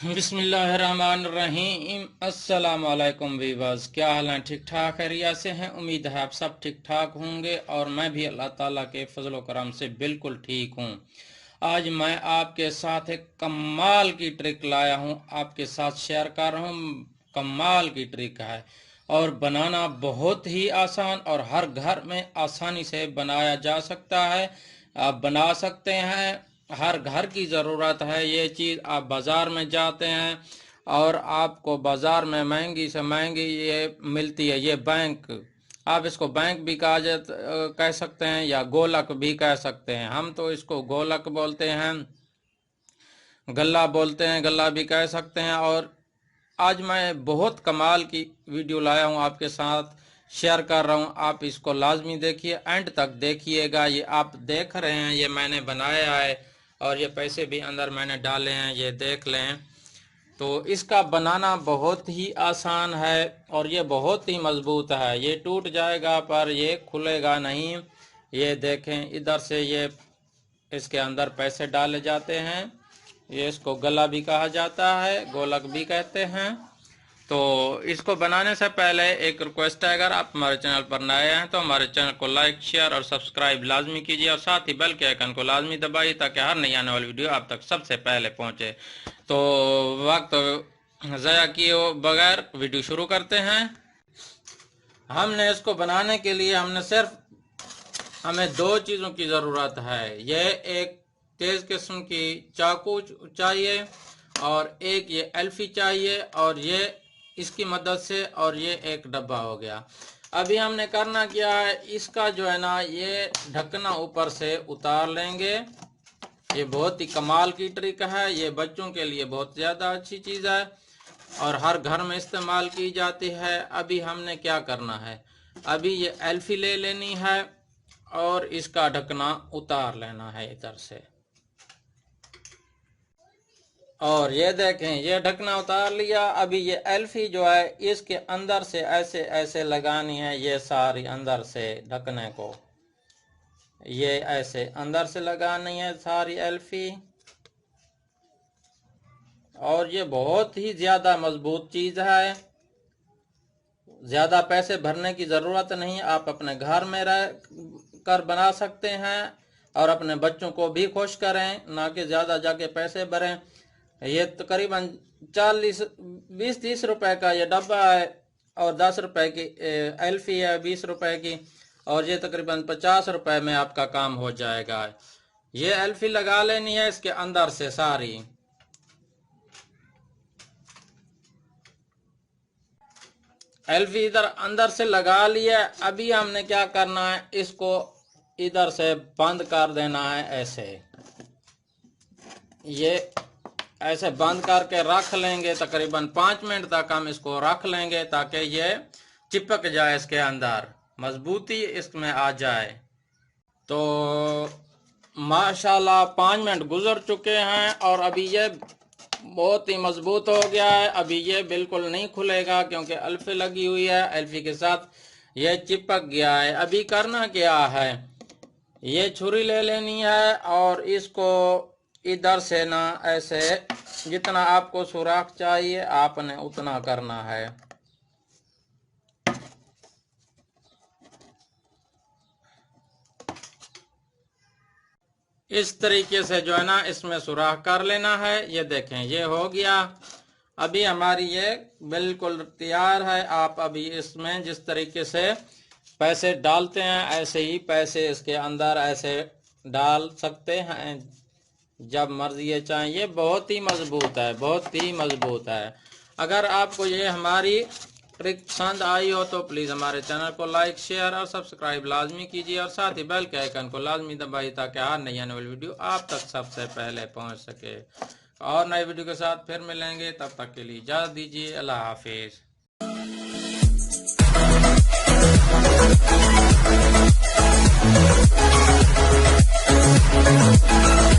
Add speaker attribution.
Speaker 1: बिस्मिल्लाहिर्रहमानिर्रहीम। अस्सलाम वालेकुम वीवर्स, क्या हाल है? ठीक ठाक खैरियत से हैं? उम्मीद है आप सब ठीक ठाक होंगे और मैं भी अल्लाह ताला के फजल व करम से बिल्कुल ठीक हूँ। आज मैं आपके साथ एक कमाल की ट्रिक लाया हूँ, आपके साथ शेयर कर रहा हूँ। कमाल की ट्रिक है और बनाना बहुत ही आसान और हर घर में आसानी से बनाया जा सकता है। आप बना सकते हैं, हर घर की ज़रूरत है ये चीज़। आप बाज़ार में जाते हैं और आपको बाज़ार में महंगी से महंगी ये मिलती है, ये बैंक। आप इसको बैंक भी कह सकते हैं या गोलक भी कह सकते हैं। हम तो इसको गोलक बोलते हैं, गल्ला बोलते हैं, गल्ला भी कह सकते हैं। और आज मैं बहुत कमाल की वीडियो लाया हूं, आपके साथ शेयर कर रहा हूं। आप इसको लाजमी देखिए, एंड तक देखिएगा। ये आप देख रहे हैं, ये मैंने बनाया है और ये पैसे भी अंदर मैंने डाले हैं, ये देख लें। तो इसका बनाना बहुत ही आसान है और ये बहुत ही मजबूत है। ये टूट जाएगा पर ये खुलेगा नहीं। ये देखें, इधर से ये इसके अंदर पैसे डाले जाते हैं। ये इसको गला भी कहा जाता है, गोलक भी कहते हैं। तो इसको बनाने से पहले एक रिक्वेस्ट है, अगर आप हमारे चैनल पर नए हैं तो हमारे चैनल को लाइक, शेयर और सब्सक्राइब लाजमी कीजिए और साथ ही बेल के आइकन को लाजमी दबाइए ताकि हर नई आने वाली वीडियो आप तक सबसे पहले पहुंचे। तो वक्त ज़ाया किए बगैर वीडियो शुरू करते हैं। हमने इसको बनाने के लिए हमें दो चीज़ों की ज़रूरत है। ये एक तेज़ किस्म की चाकू चाहिए और एक ये एल्फी चाहिए और ये इसकी मदद से, और ये एक डब्बा हो गया। अभी हमने करना क्या है, इसका जो है ना ये ढकना ऊपर से उतार लेंगे। ये बहुत ही कमाल की ट्रिक है, ये बच्चों के लिए बहुत ज़्यादा अच्छी चीज़ है और हर घर में इस्तेमाल की जाती है। अभी हमने क्या करना है, अभी ये एल्फी ले लेनी है और इसका ढकना उतार लेना है इधर से। और ये देखें, ये ढकना उतार लिया। अभी ये एल्फी जो है इसके अंदर से ऐसे ऐसे लगानी है, ये सारी अंदर से ढकने को ये ऐसे अंदर से लगानी है सारी एल्फी। और ये बहुत ही ज्यादा मजबूत चीज है, ज्यादा पैसे भरने की जरूरत नहीं। आप अपने घर में रह कर बना सकते हैं और अपने बच्चों को भी खुश करें, ना कि ज्यादा जाके पैसे भरें। ये तकरीबन 20-30 रुपए का ये डब्बा है और 10 रुपए की एल्फी है, 20 रुपए की, और ये तकरीबन 50 रुपए में आपका काम हो जाएगा। ये एल्फी लगा लेनी है इसके अंदर से सारी। एल्फी इधर अंदर से लगा लिया। अभी हमने क्या करना है, इसको इधर से बंद कर देना है ऐसे। ये ऐसे बंद करके रख लेंगे, तकरीबन 5 मिनट तक हम इसको रख लेंगे ताकि ये चिपक जाए, इसके अंदर मजबूती इसमें आ जाए। तो माशाल्लाह 5 मिनट गुजर चुके हैं और अभी ये बहुत ही मजबूत हो गया है। अभी ये बिल्कुल नहीं खुलेगा क्योंकि एल्फी लगी हुई है, एल्फी के साथ ये चिपक गया है। अभी करना क्या है, ये छुरी ले लेनी है और इसको इधर से ना ऐसे, जितना आपको सुराख चाहिए आपने उतना करना है। इस तरीके से जो है ना इसमें सुराख कर लेना है। ये देखें, ये हो गया। अभी हमारी ये बिल्कुल तैयार है। आप अभी इसमें जिस तरीके से पैसे डालते हैं ऐसे ही पैसे इसके अंदर ऐसे डाल सकते हैं जब मर्जी ये चाहें। ये बहुत ही मजबूत है, बहुत ही मजबूत है। अगर आपको ये हमारी ट्रिक पसंद आई हो तो प्लीज़ हमारे चैनल को लाइक, शेयर और सब्सक्राइब लाजमी कीजिए और साथ ही बेल के आइकन को लाजमी दबाइए ताकि हर नई आने वाली वीडियो आप तक सबसे पहले पहुंच सके। और नई वीडियो के साथ फिर मिलेंगे, तब तक के लिए इजाज़त दीजिए। अल्लाह हाफिज़।